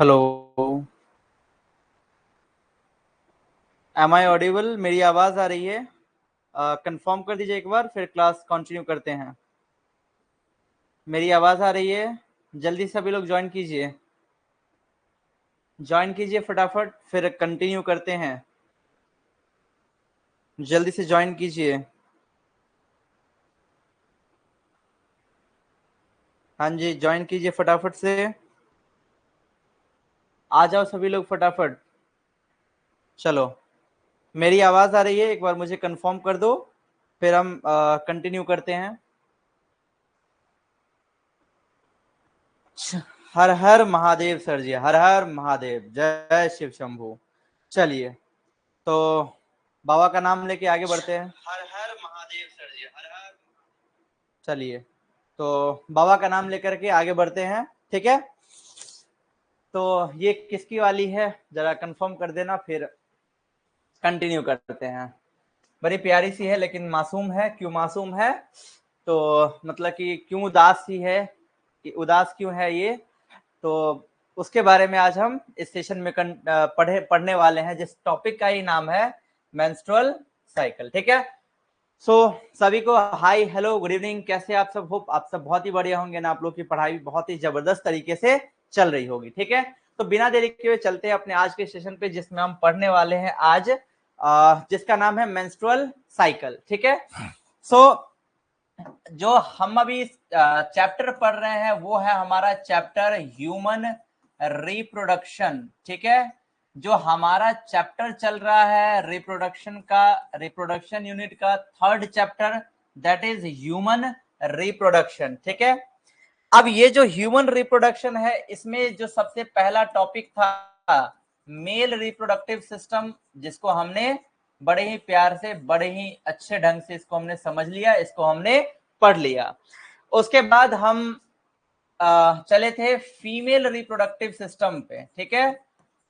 Hello. M I audible? मेरी आवाज आ रही है? कंफर्म कर दीजिए एक बार, फिर क्लास कंटिन्यू करते हैं। मेरी आवाज आ रही है? जल्दी सभी लोग ज्वाइन कीजिए, फटाफट, फिर कंटिन्यू करते हैं। जल्दी से ज्वाइन कीजिए। हाँ जी, ज्वाइन कीजिए फटाफट से। आ जाओ सभी लोग फटाफट। चलो, मेरी आवाज आ रही है? एक बार मुझे कंफर्म कर दो, फिर हम कंटिन्यू करते हैं। हर हर महादेव सर जी, हर हर महादेव, जय शिव शंभू। चलिए, तो बाबा का नाम लेके आगे बढ़ते हैं। हर हर महादेव सर जी, हर हर। चलिए, तो बाबा का नाम लेकर के आगे बढ़ते हैं, ठीक है। तो ये किसकी वाली है, जरा कंफर्म कर देना, फिर कंटिन्यू करते हैं। बड़ी प्यारी सी है, लेकिन मासूम है। क्यों मासूम है? तो मतलब कि क्यों उदास सी है, कि उदास क्यों है ये, तो उसके बारे में आज हम इस सेशन में पढ़ने वाले हैं, जिस टॉपिक का ही नाम है मेंस्ट्रुअल साइकिल, ठीक है। सभी को हाय, हेलो, गुड इवनिंग। कैसे आप सब? होप आप सब बहुत ही बढ़िया होंगे ना। आप लोग की पढ़ाई बहुत ही जबरदस्त तरीके से चल रही होगी, ठीक है। तो बिना देरी के हुए चलते हैं अपने आज के सेशन पे, जिसमें हम पढ़ने वाले हैं आज, जिसका नाम है मेंस्ट्रुअल साइकिल, ठीक है। सो जो हम अभी चैप्टर पढ़ रहे हैं वो है हमारा चैप्टर ह्यूमन रिप्रोडक्शन, ठीक है। जो हमारा चैप्टर चल रहा है रिप्रोडक्शन यूनिट का third chapter, that is human reproduction, ठीक है। अब ये जो ह्यूमन रिप्रोडक्शन है, इसमें जो सबसे पहला टॉपिक था मेल रिप्रोडक्टिव सिस्टम, जिसको हमने बड़े ही प्यार से, बड़े ही अच्छे ढंग से इसको हमने समझ लिया, इसको हमने पढ़ लिया। उसके बाद हम चले थे फीमेल रिप्रोडक्टिव सिस्टम पे, ठीक है।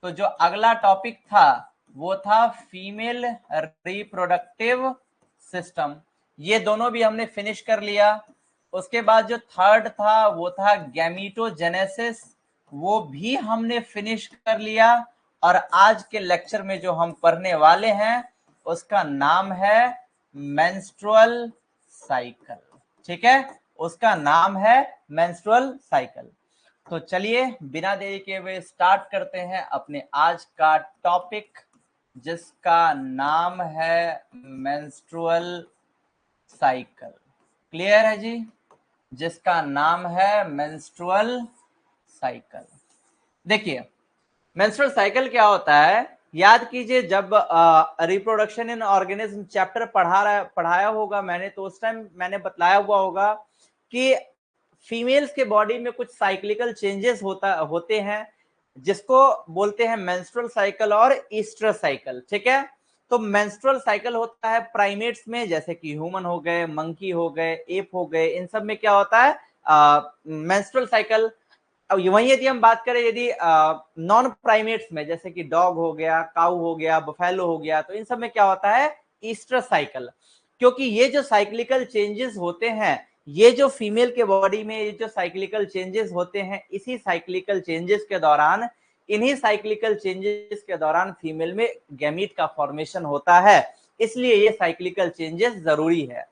तो जो अगला टॉपिक था वो था फीमेल रिप्रोडक्टिव सिस्टम, ये दोनों भी हमने फिनिश कर लिया। उसके बाद जो थर्ड था वो था गैमीटोजेनेसिस, वो भी हमने फिनिश कर लिया। और आज के लेक्चर में जो हम पढ़ने वाले हैं उसका नाम है मेंस्ट्रुअल साइकिल, ठीक है। उसका नाम है मेंस्ट्रुअल साइकिल। तो चलिए बिना देरी के हुए स्टार्ट करते हैं अपने आज का टॉपिक, जिसका नाम है मेंस्ट्रुअल साइकिल। क्लियर है जी? जिसका नाम है मेंस्ट्रुअल साइकिल। देखिए, मेंस्ट्रुअल साइकिल क्या होता है, याद कीजिए, जब रिप्रोडक्शन इन ऑर्गेनिज्म चैप्टर पढ़ाया होगा मैंने, तो उस टाइम मैंने बतलाया हुआ होगा कि फीमेल्स के बॉडी में कुछ साइक्लिकल चेंजेस होते हैं, जिसको बोलते हैं मेंस्ट्रुअल साइकिल और ईस्ट्रस साइकिल, ठीक है। तो मेंस्ट्रुअल साइकिल होता है प्राइमेट्स में, जैसे कि ह्यूमन हो गए, मंकी हो गए, एप हो गए, इन सब में क्या होता है मेंस्ट्रुअल साइकिल। अब वहीं यदि हम बात करें, यदि नॉन प्राइमेट्स में, जैसे कि डॉग हो गया, काऊ हो गया, बफेलो हो गया, तो इन सब में क्या होता है ईस्ट्रस साइकिल। क्योंकि ये जो साइक्लिकल चेंजेस होते हैं, ये जो फीमेल के बॉडी में ये जो साइक्लिकल चेंजेस होते हैं, इसी साइक्लिकल चेंजेस के दौरान, इन्हीं साइक्लिकल चेंजेस के दौरान फीमेल में गैमीट का फॉर्मेशन होता है। इसलिए ये साइक्लिकल चेंजेस जरूरी है।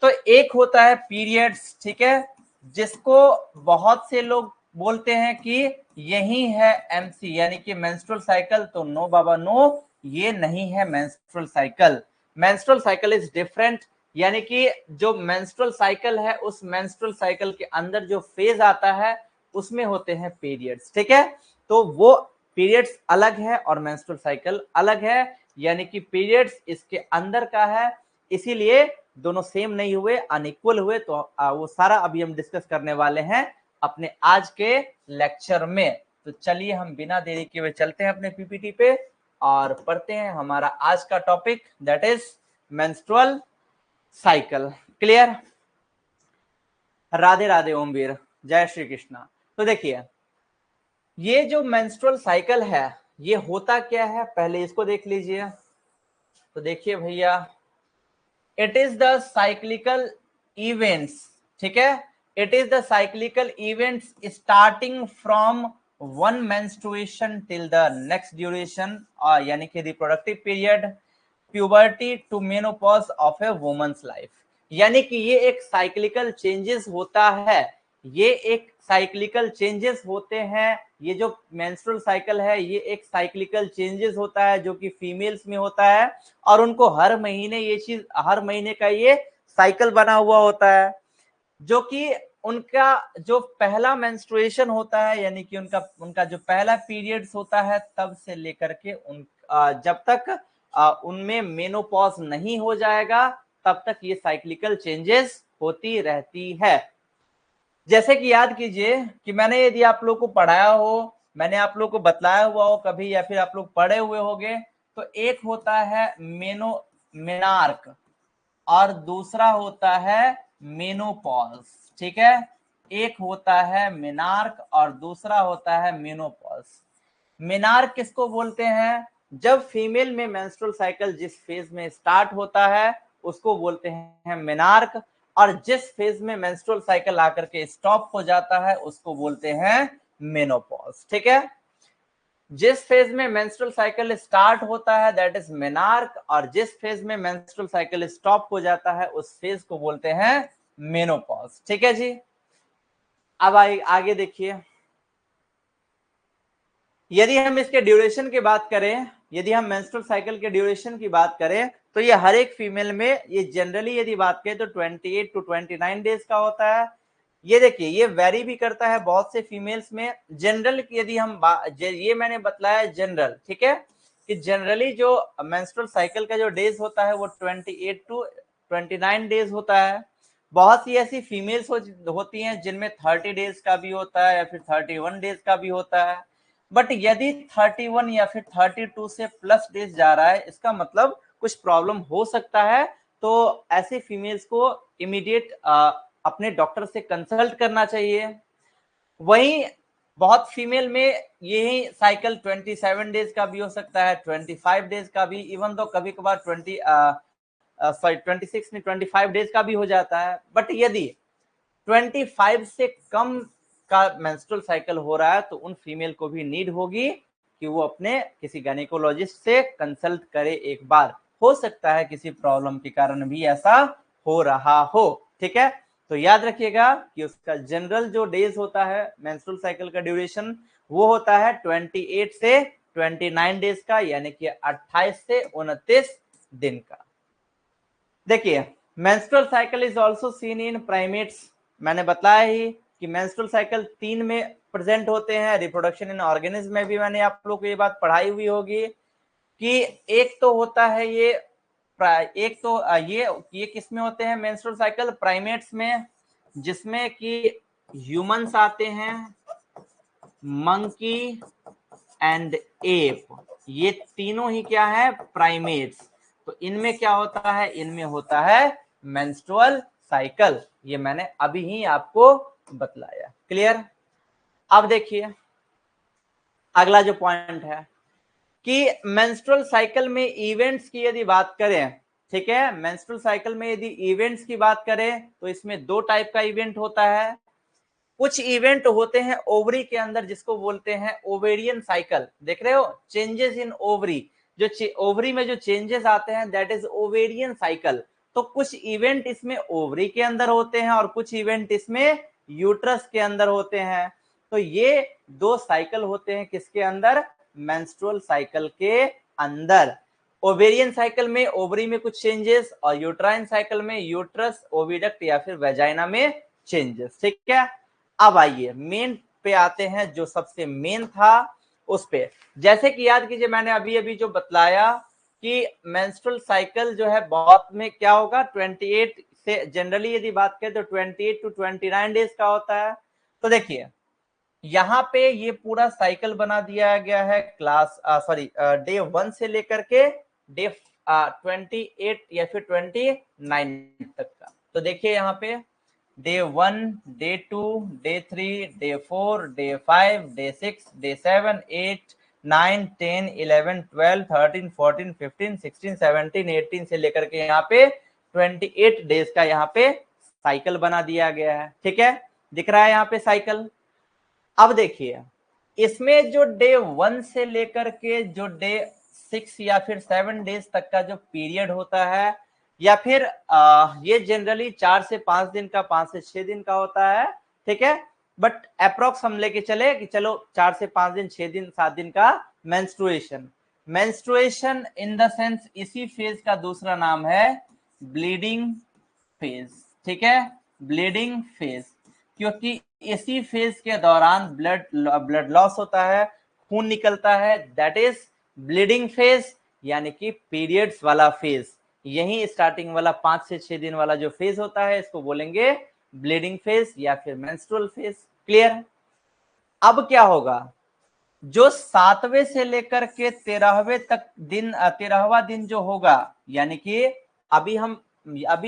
तो एक होता है पीरियड्स, ठीक है, जिसको बहुत से लोग बोलते हैं कि यही है एमसी, यानी कि मेंस्ट्रुअल साइकिल। तो नो बाबा नो, ये नहीं है menstrual cycle. Menstrual cycle is different, यानी कि जो मेंस्ट्रुअल साइकिल है, उस मेंस्ट्रुअल साइकिल के अंदर जो फेज आता है उसमें होते हैं पीरियड्स, ठीक है। तो वो पीरियड्स अलग है और मेंस्ट्रुअल साइकिल अलग है, यानी कि पीरियड्स इसके अंदर का है, इसीलिए दोनों सेम नहीं हुए, अनइक्वल हुए। तो वो सारा अभी हम डिस्कस करने वाले हैं अपने आज के लेक्चर में। तो चलिए हम बिना देरी के हुए चलते हैं अपने पीपीटी पे और पढ़ते हैं हमारा आज का topic, that is menstrual cycle. Clear? Radhe Radhe Om Veer, जय श्री कृष्णा। तो देखिए, ये जो मेंस्ट्रुअल साइकिल है, ये होता क्या है, पहले इसको देख लीजिए। तो देखिए भैया, it is the cyclical events, ठीक है। It is the cyclical events starting from one menstruation till the next duration, यानी कि reproductive period, puberty to menopause of a woman's life. यानी कि ये एक साइक्लिकल चेंजेस होता है, ये एक साइक्लिकल चेंजेस होते हैं। ये जो मेंस्ट्रुअल साइकिल है ये एक साइक्लिकल चेंजेस होता है जो कि फीमेल्स में होता है, और उनको हर महीने ये चीज, हर महीने का ये साइकिल बना हुआ होता है, जो कि उनका जो पहला मेंस्ट्रुएशन होता है, यानी कि उनका उनका जो पहला पीरियड्स होता है तब से लेकर के उन जब तक उनमें मेनोपॉज नहीं हो जाएगा तब तक ये साइक्लिकल चेंजेस होती रहती है। जैसे कि याद कीजिए कि मैंने यदि आप लोग को पढ़ाया हो, मैंने आप लोग को बतलाया हुआ हो कभी, या फिर आप लोग पढ़े हुए होंगे, तो एक होता है मेनार्क और दूसरा होता है मेनोपॉज। ठीक है, एक होता है मेनार्क और दूसरा होता है मेनोपॉज। मेनार्क किसको बोलते हैं? जब फीमेल में मेंस्ट्रुअल साइकिल जिस फेज में स्टार्ट होता है उसको बोलते हैं मेनार्क, और जिस फेज में मेंस्ट्रुअल साइकिल आकर के स्टॉप हो जाता है उसको बोलते हैं मेनोपॉज। ठीक है, जिस फेज में मेंस्ट्रुअल साइकिल स्टार्ट होता है दैट इज मेनार्क, और जिस फेज में मेंस्ट्रुअल साइकिल स्टॉप हो जाता है उस फेज को बोलते हैं मेनोपॉज। ठीक है जी, अब आगे देखिए, यदि हम इसके ड्यूरेशन की बात करें, यदि हम मेंस्ट्रुअल साइकिल के ड्यूरेशन की बात करें तो ये हर एक फीमेल में ये जनरली यदि बात करें तो 28 टू 29 डेज का होता है। ये देखिए ये वेरी भी करता है बहुत से फीमेल्स में। जनरल यदि हम ये मैंने बतलाया जनरल, ठीक है, कि जनरली जो मेंस्ट्रुअल साइकिल का जो डेज होता है वो 28 टू 29 डेज होता है। बहुत सी ऐसी फीमेल्स होती हैं जिनमें 30 डेज का भी होता है या फिर 31 डेज का भी होता है। बट यदि 31 या फिर 32 से प्लस डेज जा रहा है इसका मतलब कुछ प्रॉब्लम हो सकता है, तो ऐसे फीमेल्स को इमीडिएट अपने डॉक्टर से कंसल्ट करना चाहिए। वहीं बहुत फीमेल में यही साइकिल 27 डेज का भी हो सकता है, 25 डेज का भी, इवन तो कभी कभार 26 नहीं 25 डेज का भी हो जाता है। बट यदि 25 से कम का मेंस्ट्रुअल साइकिल हो रहा है तो उन फीमेल को भी नीड होगी कि वो अपने किसी गायनेकोलॉजिस्ट से कंसल्ट करे एक बार, हो सकता है किसी प्रॉब्लम के कारण भी ऐसा हो रहा हो। ठीक है, तो याद रखिएगा कि उसका जनरल जो डेज होता है मेंस्ट्रुअल साइकिल का ड्यूरेशन वो होता है 28 से 29 डेज का, यानी कि 28 से 29 दिन का। देखिए menstrual cycle is also seen in primates. मैंने बताया ही कि मेंस्ट्रुअल साइकिल 3 में प्रेजेंट होते हैं। रिप्रोडक्शन इन ऑर्गेनिज्म में भी मैंने आप लोग को ये बात पढ़ाई हुई होगी कि एक तो होता है ये एक तो ये किस में होते हैं मेंस्ट्रुअल साइकिल? प्राइमेट्स में, जिसमें कि ह्यूमंस आते हैं, मंकी एंड एप, ये तीनों ही क्या है? प्राइमेट्स। तो इनमें क्या होता है? इनमें होता है मेंस्ट्रुअल साइकिल। ये मैंने अभी ही आपको बतलाया। क्लियर? अब देखिए अगला जो पॉइंट है कि मेंस्ट्रुअल साइकिल में इवेंट्स की यदि बात करें, ठीक है, मेंस्ट्रुअल साइकिल में यदि इवेंट्स की बात करें तो इसमें दो टाइप का इवेंट होता है। कुछ इवेंट होते हैं ओवरी के अंदर जिसको बोलते हैं ओवेरियन साइकिल। देख रहे हो, चेंजेस इन ओवरी, जो ओवरी में जो चेंजेस आते हैं दैट इज ओवेरियन साइकिल। तो कुछ इवेंट इसमें ओवरी के अंदर होते हैं और कुछ इवेंट इसमें यूट्रस के अंदर होते हैं। तो ये दो साइकिल होते हैं किसके अंदर? मेंस्ट्रुअल साइकिल के अंदर। ओवेरियन साइकिल में ओवरी में कुछ चेंजेस, और यूट्राइन साइकिल में यूट्रस, ओविडक्ट या फिर वेजाइना में चेंजेस। ठीक है, अब आइए मेन पे आते हैं, जो सबसे मेन था उस पे। जैसे कि याद कीजिए मैंने अभी अभी जो बतलाया कि मेंस्ट्रुअल साइकिल जो है बहुत में क्या होगा? 28 से जनरली यदि बात करें तो 28 टू 29 डेज का होता है। तो देखिए यहाँ पे ये पूरा साइकिल बना दिया गया है क्लास डे 1 से लेकर के डे 28 या फिर 29 तक का। तो देखिए यहाँ पे day 1, day 2, day 3, day 4, day 5, day 6, day 7, 8, 9, 10, 11, 12, 13, 14, 15, 16, 17, 18 से लेकर के यहाँ पे 28 डेज का यहाँ पे साइकिल बना दिया गया है। ठीक है, दिख रहा है यहाँ पे साइकिल। अब देखिए इसमें जो डे 1 से लेकर के जो डे 6 या फिर 7 डेज तक का जो पीरियड होता है, या फिर ये जनरली 4 से 5 दिन का, 5 से 6 दिन का होता है, ठीक है, बट अप्रोक्स हम लेके चले कि चलो 4 से 5 दिन, 6 दिन, 7 दिन का menstruation. Menstruation in the sense इसी फेज का दूसरा नाम है ब्लीडिंग फेज, ठीक है, ब्लीडिंग फेज, क्योंकि इसी फेज के दौरान ब्लड लॉस होता है, खून निकलता है, दैट इज ब्लीडिंग फेज, यानी कि पीरियड्स वाला फेज। यही स्टार्टिंग वाला 5 से 6 दिन वाला जो फेज होता है, इसको बोलेंगे ब्लीडिंग फेज या फिर मेंस्ट्रुअल फेज। क्लियर? अब क्या होगा, जो 7वें से लेकर के 13वें तक दिन, 13वां दिन जो होगा, यानी कि अभी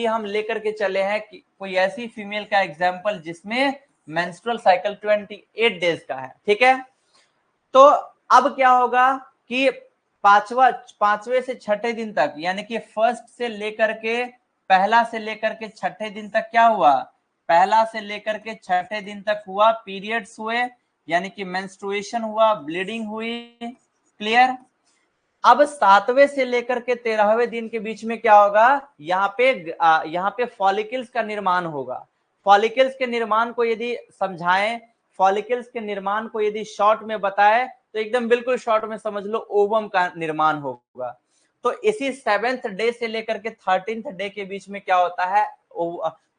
हम लेकर के चले हैं कि कोई ऐसी फीमेल का एग्जाम्पल जिसमें मेंस्ट्रुअल साइकिल 28 डेज का है, ठीक है, तो अब क्या होगा कि 5वें से 6ठे दिन तक, यानी कि फर्स्ट से लेकर के, पहला से लेकर के 6ठे दिन तक क्या हुआ, पहला से लेकर के 6ठे दिन तक हुआ, पीरियड्स हुए, यानी कि मेंस्ट्रुएशन हुआ, ब्लीडिंग हुई। क्लियर? अब 7वें से लेकर के 13वें दिन के बीच में क्या होगा, यहाँ पे फॉलिकल्स का निर्माण होगा। फॉलिकल्स के निर्माण को यदि समझाएं, फॉलिकल्स के निर्माण को यदि शॉर्ट में बताएं, तो एकदम बिल्कुल शॉर्ट में समझ लो, ओवम का निर्माण होगा। तो इसी 7th डे से लेकर के 13th डे के बीच में क्या होता है,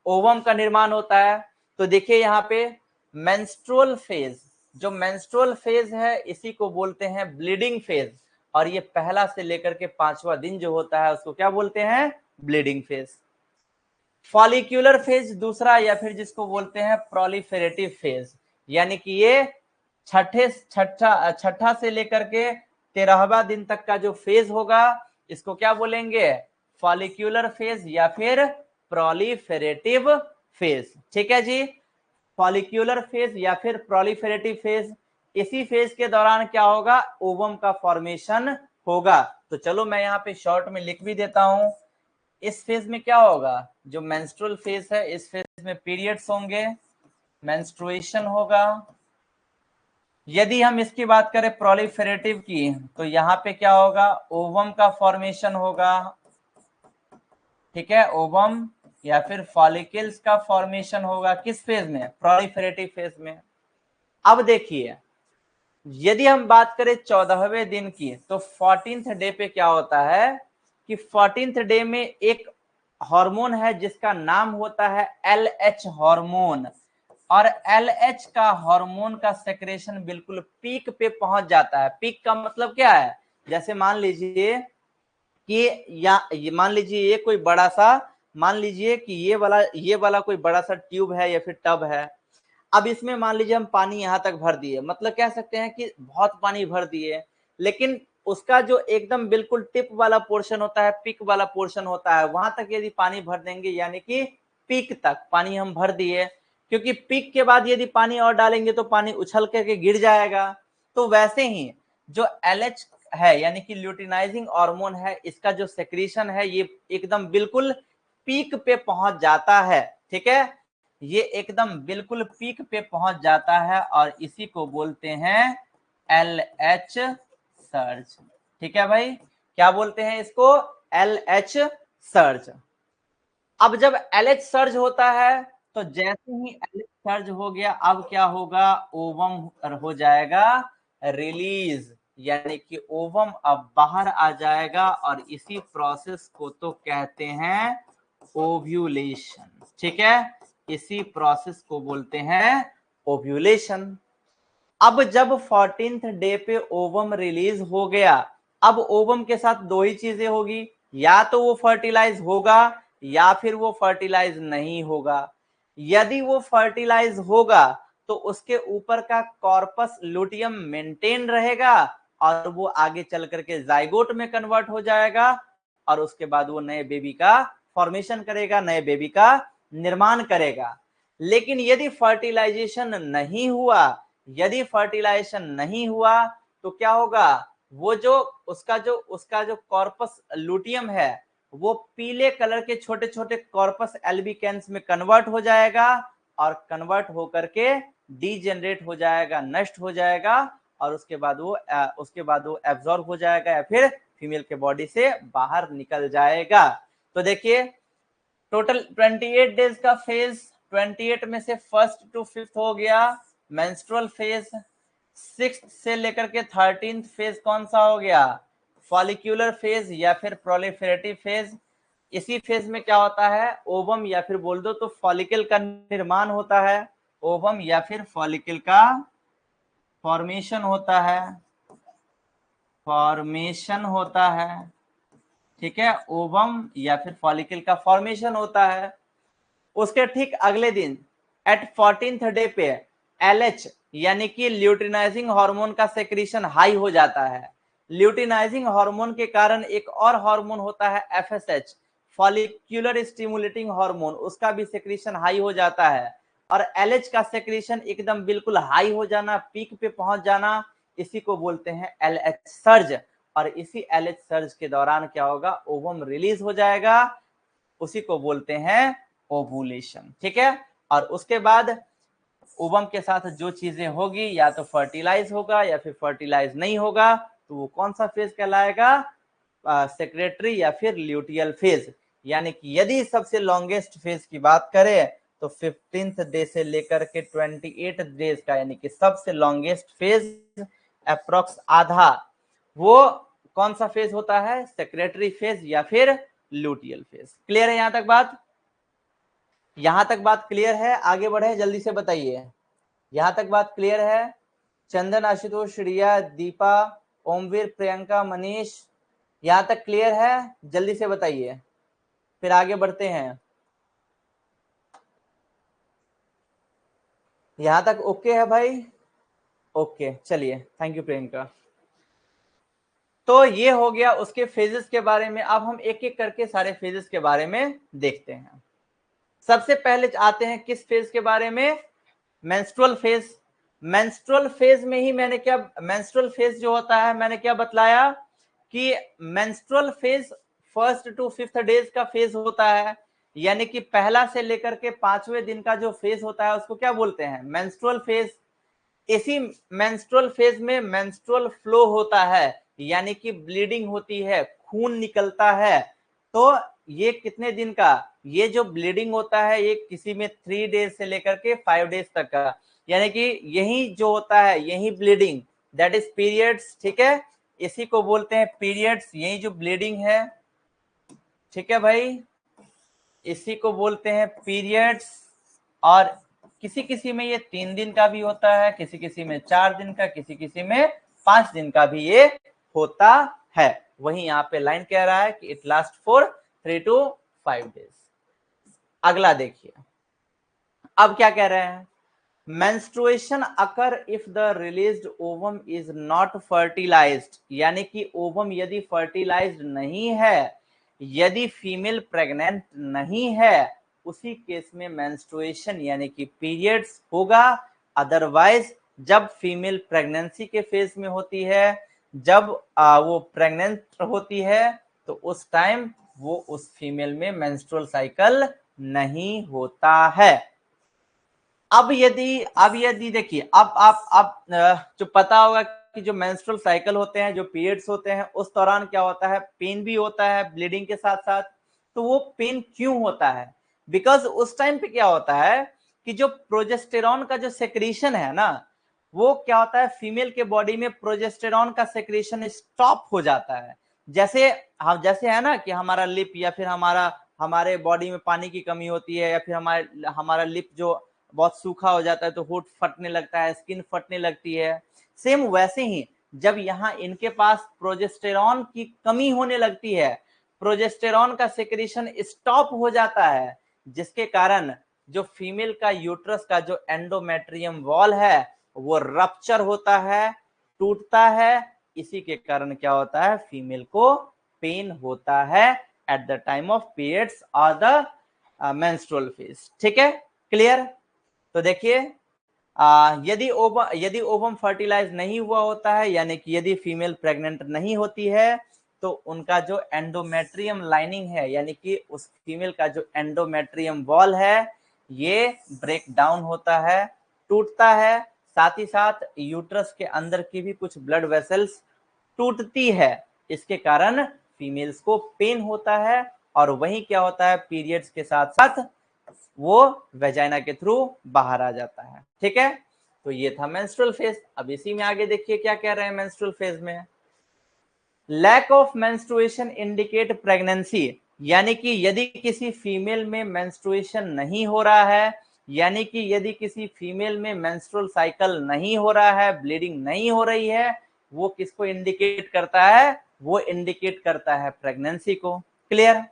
ओवम का निर्माण होता है। तो देखिए यहाँ पे मेंस्ट्रुअल फेज, जो मेंस्ट्रुअल फेज है इसी को बोलते हैं ब्लीडिंग फेज, और ये पहला से लेकर के 5वां दिन जो होता है उसको क्या बोलते हैं, ब्लीडिंग फेज। फॉलिक्यूलर फेज दूसरा, या फिर जिसको बोलते हैं प्रोलिफेरेटिव फेज, यानी कि ये छठा से लेकर के 13वां दिन तक का जो फेज होगा, इसको क्या बोलेंगे, फॉलिक्यूलर फेज या फिर प्रोलिफेरेटिव फेज। ठीक है जी, फॉलिक्यूलर फेज या फिर प्रोलिफेरेटिव फेज। इसी फेज के दौरान क्या होगा, ओवम का फॉर्मेशन होगा। तो चलो मैं यहाँ पे शॉर्ट में लिख भी देता हूं। इस फेज में क्या होगा, जो मेंस्ट्रुअल फेज है, इस फेज में पीरियड्स होंगे, मेंस्ट्रुएशन होगा। यदि हम इसकी बात करें प्रोलिफेरेटिव की, तो यहाँ पे क्या होगा, ओवम का फॉर्मेशन होगा, ठीक है, ओवम या फिर फॉलिकल्स का फॉर्मेशन होगा। किस फेज में, प्रोलिफेरेटिव फेज में। अब देखिए, यदि हम बात करें 14वें दिन की, तो 14th डे पे क्या होता है कि 14th डे में एक हार्मोन है जिसका नाम होता है LH हार्मोन, और LH का हार्मोन का सेक्रेशन बिल्कुल पीक पे पहुंच जाता है। पीक का मतलब क्या है, जैसे मान लीजिए कि मान लीजिए ये कोई बड़ा सा, मान लीजिए कि ये वाला कोई बड़ा सा ट्यूब है या फिर टब है। अब इसमें मान लीजिए हम पानी यहाँ तक भर दिए, मतलब कह सकते हैं कि बहुत पानी भर दिए, लेकिन उसका जो एकदम बिल्कुल टिप वाला पोर्शन होता है, पीक वाला पोर्शन होता है, वहां तक यदि पानी भर देंगे, यानी कि पीक तक पानी हम भर दिए, क्योंकि पीक के बाद यदि पानी और डालेंगे तो पानी उछल करके गिर जाएगा। तो वैसे ही जो LH है, यानी कि ल्यूटिनाइजिंग हार्मोन है, इसका जो सेक्रीशन है ये एकदम बिल्कुल पीक पे पहुंच जाता है। ठीक है, ये एकदम बिल्कुल पीक पे पहुंच जाता है, और इसी को बोलते हैं LH सर्ज। ठीक है भाई, क्या बोलते हैं इसको, LH सर्ज। अब जब LH सर्ज होता है, तो जैसे ही LH सर्ज हो गया, अब क्या होगा, ओवम हो जाएगा रिलीज, यानी कि ओवम अब बाहर आ जाएगा, और इसी प्रोसेस को तो कहते हैं ओव्यूलेशन। ठीक है, इसी प्रोसेस को बोलते हैं ओव्यूलेशन। अब जब 14th डे पे ओवम रिलीज हो गया, अब ओवम के साथ दो ही चीजें होगी, या तो वो फर्टिलाइज होगा या फिर वो फर्टिलाइज नहीं होगा। यदि वो फर्टिलाइज होगा तो उसके ऊपर का कॉर्पस लुटियम मेंटेन रहेगा, और वो आगे चल करके जाइगोट में कन्वर्ट हो जाएगा, और उसके बाद वो नए बेबी का फॉर्मेशन करेगा, नए बेबी का निर्माण करेगा। लेकिन यदि फर्टिलाइजेशन नहीं हुआ, यदि फर्टिलाइजेशन नहीं हुआ, तो क्या होगा, वो जो उसका जो कॉर्पस लुटियम है, वो पीले कलर के छोटे छोटे कॉर्पस एल्बिकेंस में कन्वर्ट हो जाएगा, और कन्वर्ट होकर के डीजेनरेट हो जाएगा, नष्ट हो जाएगा, और उसके बाद वो एब्जॉर्ब हो जाएगा या फिर फीमेल के बॉडी से बाहर निकल जाएगा। तो देखिए टोटल 28 डेज का फेज, 28 में से फर्स्ट टू फिफ्थ हो गया मेंस्ट्रुअल फेज, 6th से लेकर के 13th फेज कौन सा हो गया, फॉलिक्यूलर फेज या फिर प्रोलिफेरेटिव फेज। इसी फेज में क्या होता है, ओवम या फिर बोल दो तो फॉलिकल का निर्माण होता है, ओवम या फिर फॉलिकल का फॉर्मेशन होता है, फॉर्मेशन होता है, ठीक है, ओवम या फिर फॉलिकल का फॉर्मेशन होता है। उसके ठीक अगले दिन एट 14th डे पे LH यानी कि ल्यूटिनाइजिंग हार्मोन का सेक्रीशन हाई हो जाता है। ल्यूटिनाइजिंग हार्मोन के कारण एक और हार्मोन होता है FSH, फॉलिक्यूलर स्टिमुलेटिंग हार्मोन, उसका भी सेक्रीशन हाई हो जाता है। और LH का सेक्रीशन एकदम बिल्कुल हाई हो जाना, पीक पे पहुंच जाना, इसी को बोलते हैं LH सर्ज। और इसी LH सर्ज के दौरान क्या होगा, ओवम रिलीज हो जाएगा, उसी को बोलते हैं ओवुलेशन, ठीक है। और उसके बाद ओवम के साथ जो चीजें होगी, या तो फर्टिलाइज होगा या फिर फर्टिलाइज नहीं होगा, तो वो कौन सा फेज कहलाएगा, सेक्रेटरी या फिर ल्यूटियल फेज। यानी कि यदि सबसे लॉन्गेस्ट फेज की बात करें तो 15th डे से लेकर के 28 डेज का, यानी कि सबसे लॉन्गेस्ट फेज अप्रोक्स आधा, वो कौन सा फेज होता है, सेक्रेटरी फेज या फिर ल्यूटियल फेज। क्लियर है यहां तक बात, यहां तक बात क्लियर है, आगे बढ़े जल्दी से बताइए, यहां तक बात क्लियर है। चंदन, आशुतोष, रिया, दीपा, ओमवीर, प्रियंका, मनीष, यहां तक क्लियर है, जल्दी से बताइए, फिर आगे बढ़ते हैं। यहां तक ओके है भाई, ओके, चलिए, थैंक यू प्रियंका। तो ये हो गया उसके फेजेस के बारे में। अब हम एक एक करके सारे फेजेस के बारे में देखते हैं। सबसे पहले आते हैं किस फेज के बारे में, मेंस्ट्रुअल फेज। मेंस्ट्रुअल फेज में ही मैंने क्या, मेंस्ट्रुअल फेज जो होता है मैंने क्या बतलाया कि menstrual phase first to fifth days का फेज होता है, यानी कि पहला से लेकर के 5वें दिन का जो फेज होता है उसको क्या बोलते हैं, मेंस्ट्रुअल फेज। इसी मेंस्ट्रुअल फेज में मेंस्ट्रुअल फ्लो होता है, यानी कि ब्लीडिंग होती है, खून निकलता है। तो ये कितने दिन का, ये जो ब्लीडिंग होता है ये किसी में 3 डेज से लेकर के 5 डेज तक का, यानी कि यही जो होता है यही ब्लीडिंग, दैट इज पीरियड्स, ठीक है, इसी को बोलते हैं पीरियड्स, यही जो ब्लीडिंग है, ठीक है भाई, इसी को बोलते हैं पीरियड्स। और किसी किसी में ये 3 दिन का भी होता है, किसी किसी में 4 दिन का, किसी किसी में 5 दिन का भी ये होता है। वही यहाँ पे लाइन कह रहा है कि it last for 3 to 5 days. अगला देखिए, अब क्या कह रहे हैं, menstruation occur if the released ovum is not fertilized, यानी कि ओवम यदि फर्टिलाइज्ड नहीं है, यदि फीमेल प्रेग्नेंट नहीं है, उसी केस में मेंस्ट्रुएशन यानी कि पीरियड्स होगा। अदरवाइज जब फीमेल प्रेगनेंसी के फेज में होती है, जब वो प्रेग्नेंट होती है, तो उस टाइम वो उस फीमेल में मेंस्ट्रुअल साइकिल नहीं होता है। अब यदि देखिए, अब जो पता होगा कि जो मेंस्ट्रुअल साइकिल होते हैं, जो पीरियड्स होते हैं, उस दौरान क्या होता है, पेन भी होता है ब्लीडिंग के साथ साथ। तो वो पेन क्यों होता है, बिकॉज उस टाइम पे क्या होता है कि जो प्रोजेस्टेरॉन का जो सेक्रीशन है ना, वो क्या होता है, फीमेल के बॉडी में प्रोजेस्टेरॉन का सेक्रेशन स्टॉप हो जाता है। जैसे हम, जैसे है ना कि हमारा लिप या फिर हमारे बॉडी में पानी की कमी होती है, या फिर हमारा लिप जो बहुत सूखा हो जाता है तो होठ फटने लगता है, स्किन फटने लगती है। सेम वैसे ही जब यहाँ इनके पास प्रोजेस्टेरॉन की कमी होने लगती है, प्रोजेस्टेरॉन का सेक्रेशन स्टॉप हो जाता है, जिसके कारण जो फीमेल का यूट्रस का जो एंडोमेट्रियम वॉल है वो रप्चर होता है, टूटता है। इसी के कारण क्या होता है, फीमेल को पेन होता है at the time of periods और द मेंस्ट्रुअल फेज। ठीक है, क्लियर। तो देखिए, यदि ओवम फर्टिलाइज नहीं हुआ होता है, यानी कि यदि फीमेल प्रेग्नेंट नहीं होती है, तो उनका जो एंडोमेट्रियम लाइनिंग है, यानी कि उस फीमेल का जो एंडोमेट्रियम वॉल है, ये ब्रेक डाउन होता है, टूटता है, साथ ही साथ यूट्रस के अंदर की भी कुछ ब्लड वेसल्स टूटती है। इसके कारण फीमेल्स को पेन होता है और वही क्या होता है, पीरियड्स के साथ साथ वो वेजाइना के थ्रू बाहर आ जाता है। ठीक है, तो ये था मेंस्ट्रुअल फेज। अब इसी में आगे देखिए क्या कह रहे हैं मेंस्ट्रुअल फेज में। Lack of menstruation indicate pregnancy, यानी कि यदि किसी फीमेल में मेंस्ट्रुएशन नहीं हो रहा है, यानी कि यदि किसी फीमेल में मेंस्ट्रुअल साइकिल नहीं हो रहा है, ब्लीडिंग नहीं हो रही है, वो किसको इंडिकेट करता है, वो इंडिकेट करता है प्रेगनेंसी को। Clear.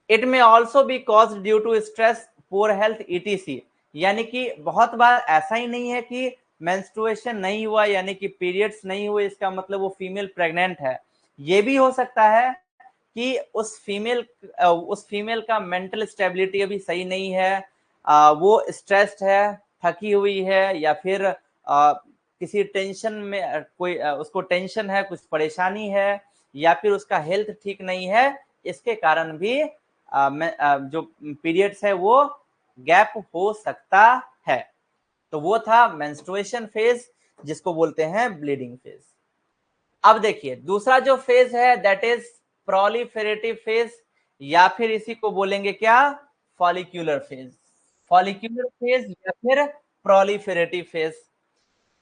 It may also be cause due to stress, poor health, etc, यानी कि बहुत बार ऐसा ही नहीं है कि मेंस्ट्रुएशन नहीं हुआ यानी कि पीरियड्स नहीं हुए इसका मतलब वो फीमेल प्रेग्नेंट है। ये भी हो सकता है कि उस फीमेल का मेंटल स्टेबिलिटी अभी सही नहीं है, वो स्ट्रेस्ड है, थकी हुई है, या फिर किसी टेंशन में कोई उसको टेंशन है, कुछ परेशानी है, या फिर उसका हेल्थ ठीक नहीं है, इसके कारण भी जो पीरियड्स है वो गैप हो सकता है। तो वो था मेंस्ट्रुएशन फेज, जिसको बोलते हैं ब्लीडिंग फेज। अब देखिए दूसरा जो फेज है दैट इज प्रोलिफेरेटिव फेज, या फिर इसी को बोलेंगे क्या, फॉलिक्यूलर फेज। फॉलिक्यूलर फेज या फिर प्रोलिफेरेटिव फेज।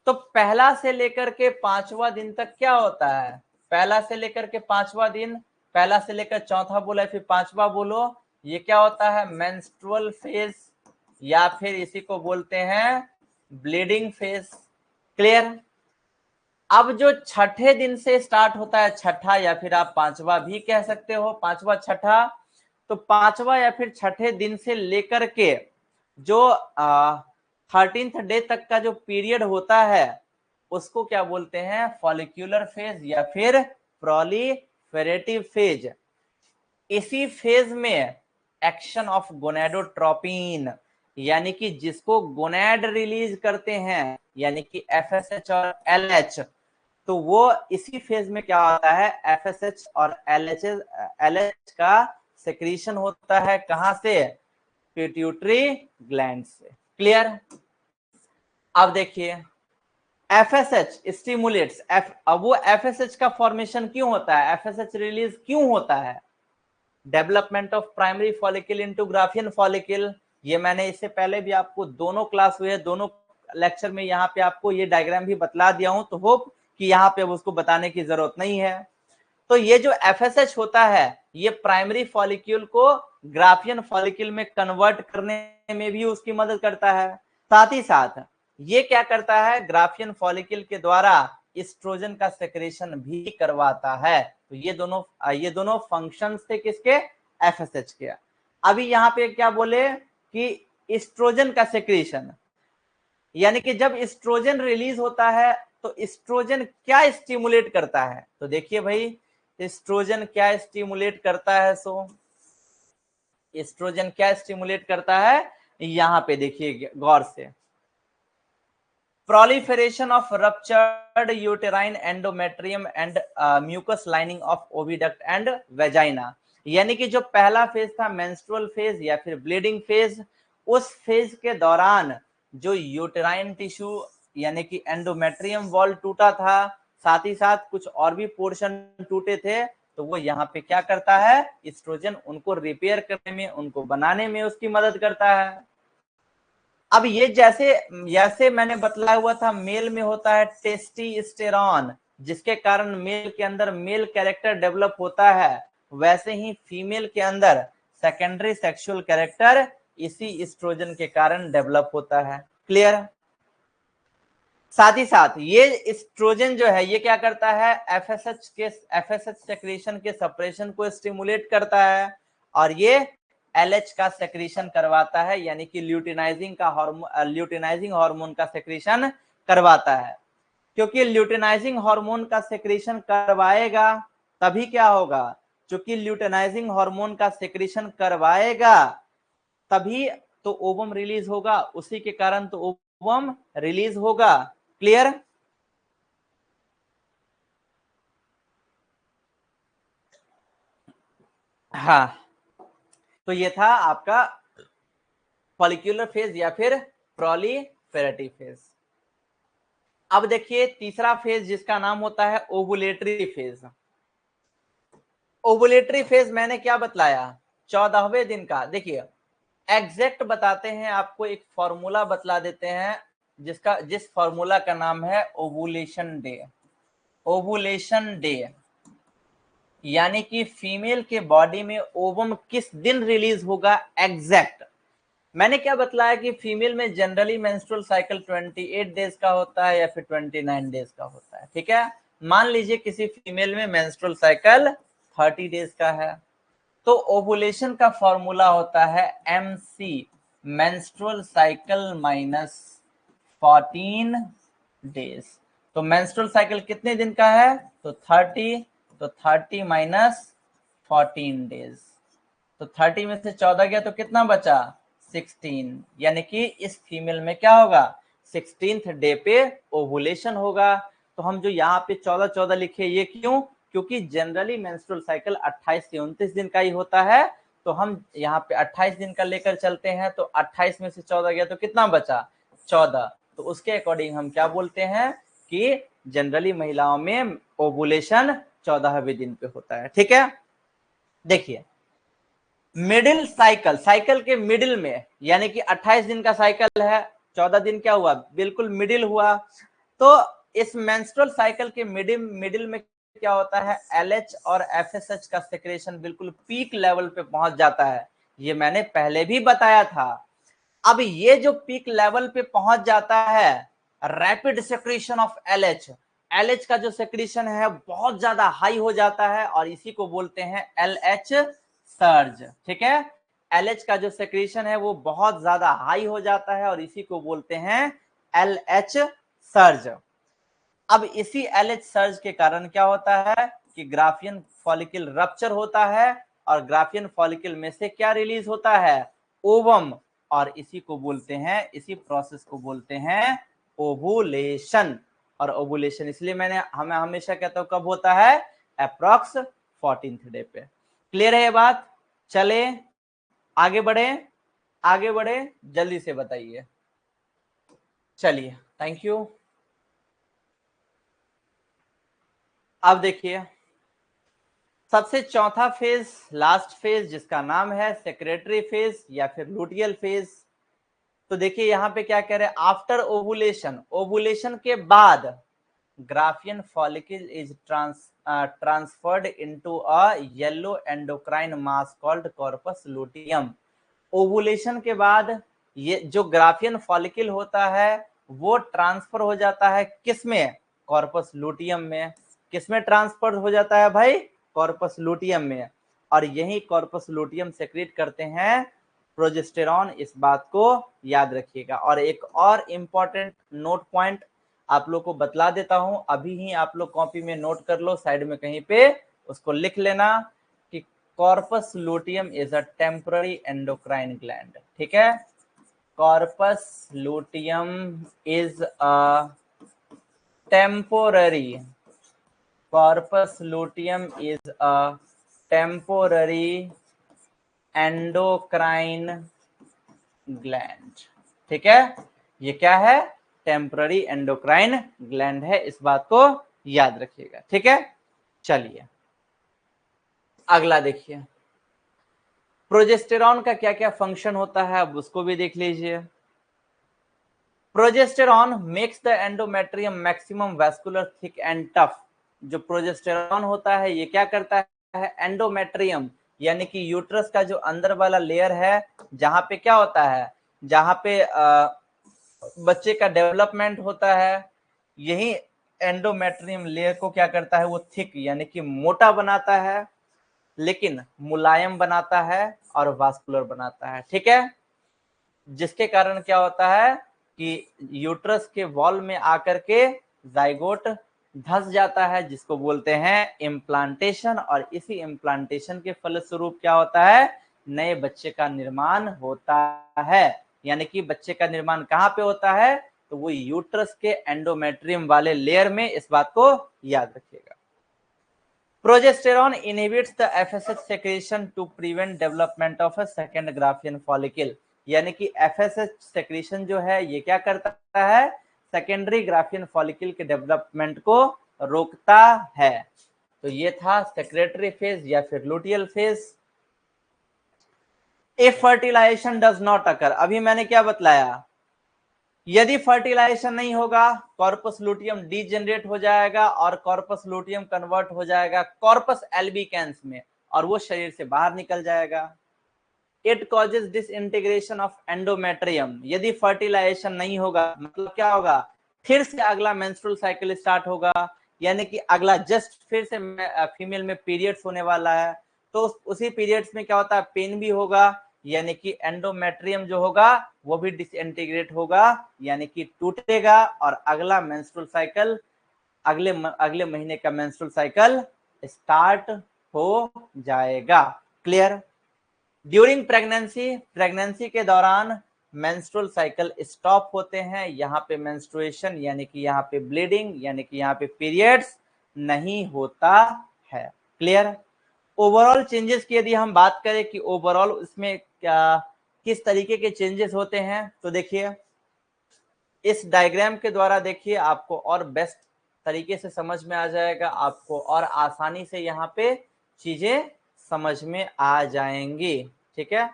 तो पहला से लेकर के पांचवा दिन तक क्या होता है, पहला से लेकर के पांचवा दिन, पहला से लेकर चौथा बोला फिर पांचवा बोलो, ये क्या होता है, मेंस्ट्रुअल फेज, या फिर इसी को बोलते हैं ब्लीडिंग फेज। क्लियर। अब जो छठे दिन से स्टार्ट होता है, छठा या फिर आप पांचवा भी कह सकते हो, पांचवा छठा, तो पांचवा या फिर छठे दिन से लेकर के जो 13th डे तक का जो पीरियड होता है उसको क्या बोलते हैं, फॉलिक्यूलर फेज या फिर प्रोलिफेरेटिव फेज। इसी फेज में एक्शन ऑफ गोनेडोट्रोपिन, यानी कि जिसको गोनेड रिलीज करते हैं, यानी कि एफएसएच और एलएच, तो वो इसी फेज में क्या होता है, एफएसएच और एलएच का सेक्रीशन होता है, कहां से, पिट्यूटरी ग्लैंड से। क्लियर। अब देखिए एफएसएच स्टिमुलेट्स, अब वो एफएसएच का फॉर्मेशन क्यों होता है, एफएसएच रिलीज क्यों होता है, development of primary follicle into Graafian follicle. ये मैंने इससे पहले भी आपको दोनों क्लास हुए, दोनों लेक्चर में यहाँ पे आपको ये डायग्राम भी बतला दिया हूं, तो होप कि यहाँ पे उसको बताने की जरूरत नहीं है। तो ये जो एफएसएच होता है ये प्राइमरी फॉलिक्यूल को ग्राफियन फॉलिक्यूल में कन्वर्ट करने में भी उसकी मदद करता है। साथ ही साथ ये क्या करता है, ग्राफियन फॉलिक्यूल के द्वारा एस्ट्रोजन का सेक्रेशन भी करवाता है। तो ये दोनों फंक्शंस थे किसके, एफएसएच के। अभी यहाँ पे क्या बोले कि एस्ट्रोजन का सेक्रेशन, यानी कि जब एस्ट्रोजन रिलीज होता है तो एस्ट्रोजन क्या स्टिमुलेट करता है, तो देखिए भाई एस्ट्रोजन क्या स्टिमुलेट करता है, सो एस्ट्रोजन क्या स्टिमुलेट करता है, यहां पे देखिए गौर से, proliferation of ruptured uterine endometrium and mucus lining of oviduct and vagina। यानी कि जो पहला फेज था मेंस्ट्रुअल फेज या फिर ब्लीडिंग फेज, उस फेज के दौरान जो यूटेराइन टिश्यू यानी कि एंडोमेट्रियम वॉल टूटा था, साथ ही साथ कुछ और भी पोर्शन टूटे थे, तो वो यहाँ पे क्या करता है, एस्ट्रोजन उनको रिपेयर करने में, उनको बनाने में उसकी मदद करता है। अब ये जैसे जैसे मैंने बतलाया हुआ था, मेल में होता है टेस्टोस्टेरोन, जिसके कारण मेल के अंदर मेल कैरेक्टर डेवलप होता है, वैसे ही फीमेल के अंदर सेकेंडरी सेक्सुअल कैरेक्टर इसी एस्ट्रोजन के कारण डेवलप होता है। क्लियर। साथ ही साथ ये एस्ट्रोजन जो है ये क्या करता है, एफएसएच सेक्रेशन के सप्रेशन को स्टिमुलेट करता है, और ये एलएच का सेक्रेशन करवाता है, यानी कि ल्यूटिनाइजिंग हार्मोन का सेक्रेशन करवाता है। क्योंकि ल्यूटिनाइजिंग हार्मोन का सेक्रेशन करवाएगा तभी क्या होगा, क्योंकि ल्यूटिनाइजिंग हार्मोन का सेक्रेशन करवाएगा तभी तो ओवम रिलीज होगा, उसी के कारण तो ओवम रिलीज होगा। क्लियर। हाँ, तो ये था आपका फॉलिक्यूलर फेज या फिर प्रोलिफेरेटिव फेरेटी फेज। अब देखिए तीसरा फेज जिसका नाम होता है ओवुलेटरी फेज। ओवुलेटरी फेज मैंने क्या बतलाया, 14वें दिन का। देखिए एग्जैक्ट बताते हैं आपको, एक फॉर्मूला बतला देते हैं जिस फॉर्मूला का नाम है ओवुलेशन डे। ओवुलेशन डे यानी कि फीमेल के बॉडी में ओवम किस दिन रिलीज होगा एग्जैक्ट। मैंने क्या बतलाया कि फीमेल में जनरली मेंस्ट्रुअल साइकिल 28 डेज का होता है या फिर 29 डेज का होता है, ठीक है। मान लीजिए किसी फीमेल में मेंस्ट्रुअल साइकिल 30 डेज का है, तो ओवुलेशन का फॉर्मूला होता है MC, menstrual cycle minus 14 days. तो मेंस्ट्रुअल साइकिल कितने दिन का है, तो 30, तो 30 माइनस 14 डेज, तो 30 में से 14 गया तो कितना बचा, 16। यानी कि इस फीमेल में क्या होगा, 16th डे पे ओवुलेशन होगा। तो हम जो यहाँ पे 14-14 लिखे, ये क्यों, क्योंकि जनरली मेंस्ट्रुअल साइकिल 28 से 29 दिन का ही होता है, तो हम यहाँ पे 28 दिन का लेकर चलते हैं। तो 28 में से 14 गया तो कितना बचा, 14। तो उसके अकॉर्डिंग हम क्या बोलते हैं कि जनरली महिलाओं में ओवुलेशन 14वें दिन पे होता है, ठीक है। देखिए मिडिल साइकिल, साइकिल के मिडिल में, यानी कि 28 दिन का साइकिल है, 14 दिन क्या हुआ, बिल्कुल मिडिल हुआ। तो इस मेंस्ट्रुअल साइकिल के मिडिल में क्या होता है, LH और FSH का सेक्रेशन बिल्कुल पीक लेवल पे पहुंच जाता है। ये मैंने पहले भी बताया था। अब ये जो पीक लेवल पे पहुंच जाता है, रैपिड सेक्रेशन ऑफ LH का जो सेक्रेशन है बहुत ज्यादा हाई हो जाता है और इसी को बोलते हैं LH सर्ज, ठीक है। LH का जो सेक्रेशन है वो बहुत ज्यादा हाई हो जाता है और इसी को बोलते हैं LH सर्ज। अब इसी LH सर्ज के कारण क्या होता है कि ग्राफियन फॉलिकल रप्चर होता है और ग्राफियन फॉलिकल में से क्या रिलीज होता है, ओवम, और इसी को बोलते हैं, इसी प्रोसेस को बोलते हैं ओवुलेशन। और ओवुलेशन इसलिए हमें हमेशा कहता हूं कब होता है, अप्रॉक्स 14th डे पे। क्लियर है ये बात, चले आगे बढ़े, आगे बढ़े, जल्दी से बताइए। चलिए थैंक यू। अब देखिए सबसे चौथा फेज, लास्ट फेज, जिसका नाम है सेक्रेटरी फेज या फिर लुटियल फेज। तो देखिए यहाँ पे क्या कह रहे हैं, आफ्टर ओवुलेशन, ओवुलेशन के बाद Graafian follicle is transferred into a yellow endocrine mass called corpus luteum. Ovulation के बाद ये जो ग्राफियन फॉलिकल होता है वो ट्रांसफर हो जाता है किसमें, कॉर्पस लुटियम में। किसमें ट्रांसफर हो जाता है भाई, कॉर्पस लुटियम में। और यही कॉर्पस लुटियम सेक्रेट करते हैं प्रोजेस्टेरॉन, इस बात को याद रखिएगा। और एक और इंपॉर्टेंट नोट पॉइंट आप लोग को बतला देता हूं, अभी ही आप लोग कॉपी में नोट कर लो, साइड में कहीं पे उसको लिख लेना कि corpus luteum is a temporary endocrine gland, ठीक है। Corpus luteum is a temporary, corpus luteum is a temporary endocrine gland, ठीक है। ये क्या है, टेम्पररी एंडोक्राइन ग्लैंड है, इस बात को याद रखिएगा, ठीक है। चलिए अगला देखिए, प्रोजेस्टेरॉन का क्या क्या फंक्शन होता है, अब उसको भी देख लीजिए। Progesterone makes the endometrium maximum vascular thick and tough. जो प्रोजेस्टेरॉन होता है ये क्या करता है, एंडोमेट्रियम यानी कि यूट्रस का जो अंदर वाला लेयर है, जहां पे क्या होता है, जहां पे बच्चे का डेवलपमेंट होता है, यही एंडोमेट्रियम लेयर को क्या करता है, वो थिक यानी कि मोटा बनाता है, लेकिन मुलायम बनाता है और वास्कुलर बनाता है, ठीक है। जिसके कारण क्या होता है कि यूट्रस के वॉल में आकर के जाइगोट धंस जाता है, जिसको बोलते हैं इम्प्लांटेशन। और इसी इम्प्लांटेशन के फलस्वरूप क्या होता है, नए बच्चे का निर्माण होता है। यानी कि बच्चे का निर्माण कहाँ पे होता है, तो वो यूट्रस के एंडोमेट्रियम वाले लेयर में, इस बात को याद रखिएगा। Progesterone inhibits the FSH secretion to prevent development of a second Graafian follicle। यानी कि एफएसएच सेक्रेशन जो है ये क्या करता है, सेकेंडरी ग्राफियन फॉलिकल के डेवलपमेंट को रोकता है। तो ये था सेक्रेटरी फेज या फिर luteal phase. If fertilization does not occur, अभी मैंने क्या बतलाया, यदि फर्टिलाइजेशन नहीं होगा कॉर्पस लुटियम डीजेनरेट हो जाएगा और कॉर्पस लुटियम कन्वर्ट हो जाएगा कॉर्पस एल्बिकेंस में और वो शरीर से बाहर निकल जाएगा। It causes disintegration of endometrium, यदि फर्टिलाइजेशन नहीं होगा मतलब क्या होगा, फिर से अगला मेंस्ट्रुअल साइकिल स्टार्ट होगा, यानी कि अगला जस्ट फिर से फीमेल में पीरियड्स होने वाला है, तो उसी पीरियड्स में क्या होता है, पेन भी होगा, यानी कि एंडोमेट्रियम जो होगा वो भी डिसइंटीग्रेट होगा, यानी कि टूटेगा और अगला मेंस्ट्रुअल साइकिल अगले महीने का मेंस्ट्रुअल साइकिल स्टार्ट हो जाएगा। क्लियर। ड्यूरिंग प्रेगनेंसी के दौरान मेंस्ट्रुअल साइकिल स्टॉप होते हैं, यहाँ पे मेंस्ट्रुएशन यानी कि यहाँ पे ब्लीडिंग यानी कि यहाँ पे पीरियड्स नहीं होता है। क्लियर। ओवरऑल चेंजेस की यदि हम बात करें कि ओवरऑल इसमें क्या किस तरीके के चेंजेस होते हैं, तो देखिए इस डायग्राम के द्वारा देखिए आपको और बेस्ट तरीके से समझ में आ जाएगा, आपको और आसानी से यहाँ पे चीजें समझ में आ जाएंगी। ठीक है,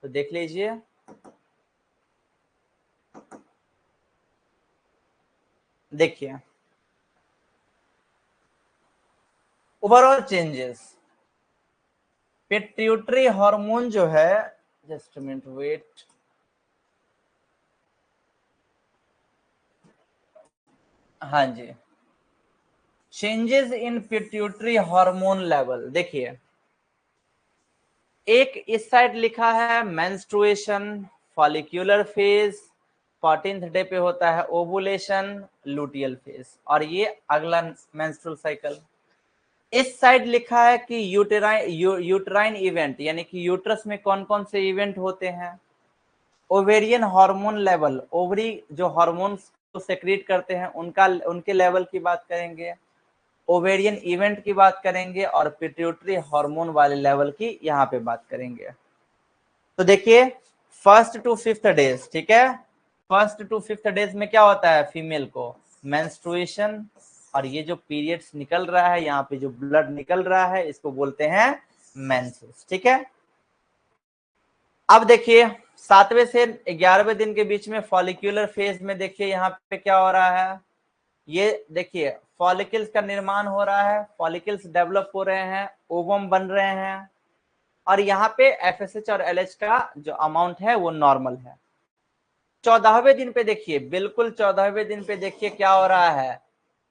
तो देख लीजिए। देखिए ओवरऑल चेंजेस, पिट्यूटरी हार्मोन जो है, जस्ट मिनट वेट, हाँ जी, changes in pituitary hormone level. देखिए एक इस साइड लिखा है menstruation, follicular phase, 14th day पे होता है ओवुलेशन, लुटियल फेज, और ये अगला मेंस्ट्रुअल साइकिल। इस साइड लिखा है कि यूटेराइन इवेंट, यानी कि यूट्रस में कौन कौन से इवेंट होते हैं। ओवेरियन हार्मोन लेवल, ओवरी जो हार्मोन्स को सेक्रेट करते हैं उनके लेवल की बात करेंगे, ओवेरियन इवेंट की बात करेंगे और पिट्यूटरी हार्मोन वाले लेवल की यहाँ पे बात करेंगे। तो देखिए 1st to 5th डेज, ठीक है, 1st to 5th डेज में क्या होता है, फीमेल को मेंस्ट्रुएशन, और ये जो पीरियड्स निकल रहा है, यहाँ पे जो ब्लड निकल रहा है, इसको बोलते हैं मेंसेस। ठीक है, अब देखिए 7वें से 11वें दिन के बीच में फॉलिक्यूलर फेज में देखिए यहाँ पे क्या हो रहा है, ये देखिए फॉलिकल्स का निर्माण हो रहा है, फॉलिकल्स डेवलप हो रहे हैं, ओवम बन रहे हैं, और यहाँ पे एफएसएच और एलएच का जो अमाउंट है वो नॉर्मल है। 14वें दिन पे देखिए, बिल्कुल 14वें दिन पे देखिए क्या हो रहा है,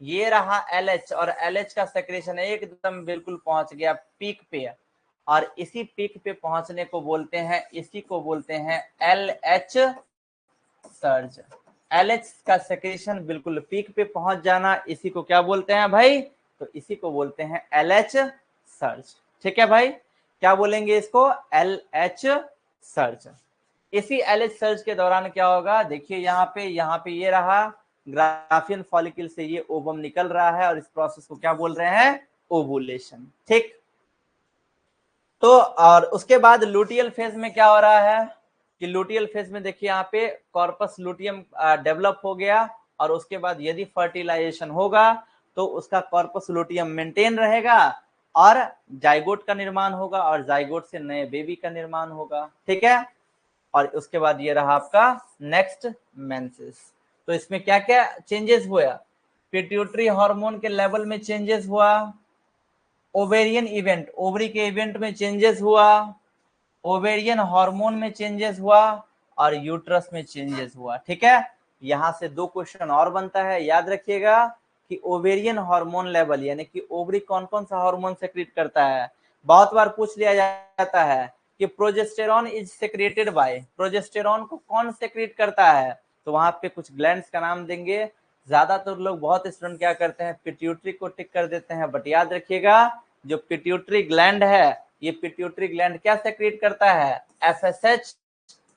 ये रहा एलएच, और एलएच का सेक्रेशन एकदम बिल्कुल पहुंच गया पीक पे, और इसी पीक पे पहुंचने को बोलते हैं, इसी को बोलते हैं एलएच सर्ज। एलएच का सेक्रेशन बिल्कुल पीक पे पहुंच जाना, इसी को क्या बोलते हैं भाई, तो इसी को बोलते हैं एलएच सर्ज। ठीक है भाई, क्या बोलेंगे इसको, एलएच सर्ज। इसी एलएच सर्ज के दौरान क्या होगा, देखिए यहाँ पे ये रहा ग्राफियन फॉलिकल से ये ओवम निकल रहा है, और इस प्रोसेस को क्या बोल रहे हैं, ओवुलेशन। ठीक, तो और उसके बाद लुटियल फेज में क्या हो रहा है कि लुटियल फेज में देखिए यहाँ पे कॉर्पस लुटियम डेवलप हो गया, और उसके बाद यदि फर्टिलाइजेशन होगा तो उसका कॉर्पस लुटियम मेंटेन रहेगा और जाइगोट का निर्माण होगा, और जाइगोट से नए बेबी का निर्माण होगा। ठीक है, और उसके बाद ये रहा आपका नेक्स्ट मेंसेस। तो इसमें क्या क्या चेंजेस हुआ, पिट्यूटरी हार्मोन के लेवल में चेंजेस हुआ, ओवेरियन इवेंट, ओवरी के इवेंट में चेंजेस हुआ, ओवेरियन हार्मोन में चेंजेस हुआ, और यूट्रस में चेंजेस हुआ। ठीक है, यहां से 2 क्वेश्चन और बनता है, याद रखिएगा कि ओवेरियन हार्मोन लेवल यानी कि ओवरी कौन कौन सा हार्मोन सेक्रेट करता है। बहुत बार पूछ लिया जाता है कि progesterone is secreted bye, progesterone को कौन सेक्रेट करता है, तो वहां पे कुछ ग्लैंड्स का नाम देंगे। ज्यादातर लोग, बहुत स्टूडेंट क्या करते हैं, पिट्यूटरी को टिक कर देते हैं, बट याद रखिएगा जो पिट्यूटरी ग्लैंड है, ये पिट्यूटरी ग्लैंड क्या सेक्रेट करता है, एफएसएच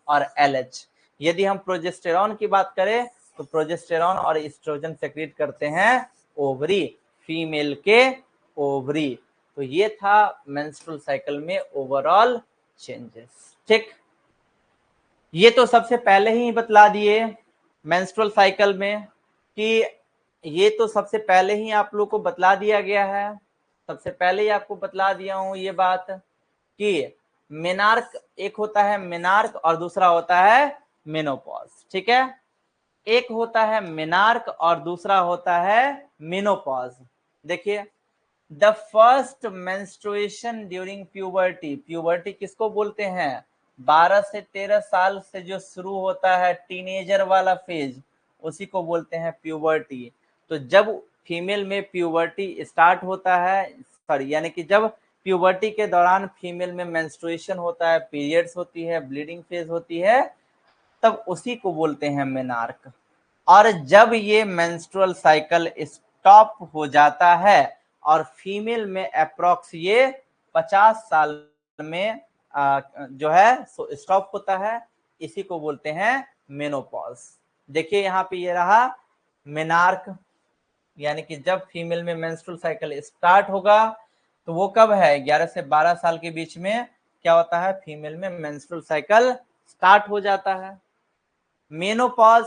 और एलएच। यदि हम प्रोजेस्टेरॉन की बात करें तो प्रोजेस्टेरॉन और एस्ट्रोजन सेक्रेट करते हैं ओवरी, फीमेल के ओवरी। तो ये था मेंस्ट्रुअल साइकिल में ओवरऑल चेंजेस। ठीक, ये तो सबसे पहले ही बतला दिए मेंस्ट्रुअल साइकिल में कि ये तो सबसे पहले ही आप लोग को बतला दिया गया है, सबसे पहले ही आपको बतला दिया हूं ये बात कि मेनार्क एक होता है मेनार्क और दूसरा होता है मेनोपॉज। ठीक है, एक होता है मेनार्क और दूसरा होता है मेनोपॉज। देखिए, the first menstruation during puberty, puberty किसको बोलते हैं, 12 से 13 साल से जो शुरू होता है टीनेजर वाला फेज, उसी को बोलते हैं प्यूबर्टी। तो जब फीमेल में प्यूबर्टी स्टार्ट होता है, सॉरी यानी कि जब प्यूबर्टी के दौरान फीमेल में मेंस्ट्रुएशन होता है, पीरियड्स होती है, ब्लीडिंग फेज होती है, तब उसी को बोलते हैं मेनार्क। और जब ये मेंस्ट्रुअल साइकिल स्टॉप हो जाता है और फीमेल में अप्रॉक्स ये 50 साल में जो है स्टॉप होता है, इसी को बोलते हैं मेनोपॉज। देखिए यहाँ पे ये रहा मेनार्क, यानी कि जब फीमेल में मेंस्ट्रुअल साइकिल स्टार्ट होगा तो वो कब है, 11 से 12 साल के बीच में क्या होता है, फीमेल में मेंस्ट्रुअल साइकिल स्टार्ट हो जाता है। मेनोपॉज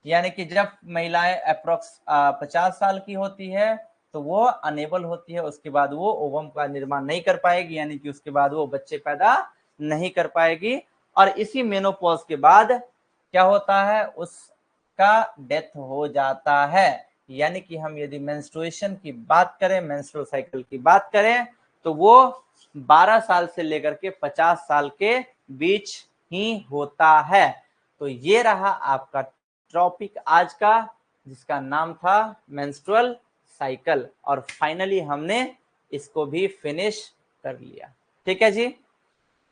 यानी कि जब महिलाएं अप्रोक्स 50 साल की होती है तो वो अनेबल होती है, उसके बाद वो ओवम का निर्माण नहीं कर पाएगी, यानी कि उसके बाद वो बच्चे पैदा नहीं कर पाएगी। और इसी मेनोपॉज के बाद क्या होता है, उसका डेथ हो जाता है। यानी कि हम यदि मेंस्ट्रुएशन की बात करें, मेंस्ट्रुअल साइकिल की बात करें, तो वो 12 साल से लेकर के 50 साल के बीच ही होता है। तो ये रहा आपका टॉपिक आज का, जिसका नाम था मेंस्ट्रुअल साइकिल, और फाइनली हमने इसको भी फिनिश कर लिया। ठीक है जी,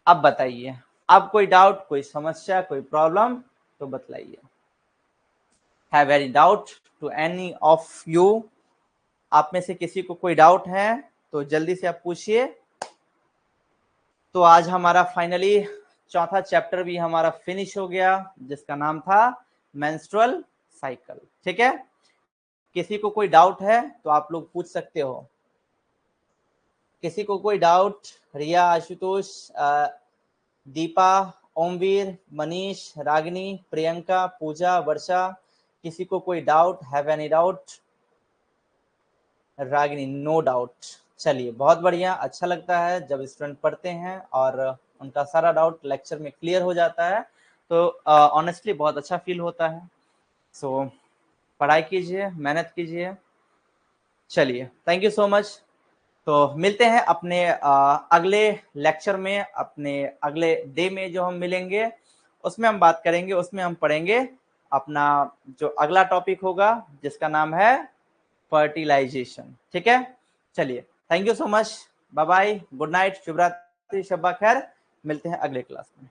अब बताइए, अब कोई डाउट, कोई समस्या, कोई प्रॉब्लम तो बतलाइए। Have any doubt to any of you? आप में से किसी को कोई डाउट है तो जल्दी से आप पूछिए। तो आज हमारा फाइनली चौथा चैप्टर भी हमारा फिनिश हो गया, जिसका नाम था मेंस्ट्रुअल साइकिल। ठीक है, किसी को कोई डाउट है तो आप लोग पूछ सकते हो। किसी को कोई डाउट? रिया, आशुतोष, दीपा, ओमवीर, मनीष, रागिनी, प्रियंका, पूजा, वर्षा, किसी को कोई doubt? Have any doubt? Ragini, no doubt. चलिए, बहुत बढ़िया, अच्छा लगता है जब स्टूडेंट पढ़ते हैं और उनका सारा डाउट लेक्चर में क्लियर हो जाता है, तो ऑनेस्टली बहुत अच्छा फील होता है। सो पढ़ाई कीजिए, मेहनत कीजिए। चलिए, थैंक यू सो मच। तो मिलते हैं अपने अगले लेक्चर में, अपने अगले डे में जो हम मिलेंगे, उसमें हम बात करेंगे, उसमें हम पढ़ेंगे अपना जो अगला टॉपिक होगा, जिसका नाम है फर्टिलाइजेशन। ठीक है, चलिए, thank you so much, bye bye, good night, शुभ रात्रि, शब्बा खैर। मिलते हैं अगले क्लास में।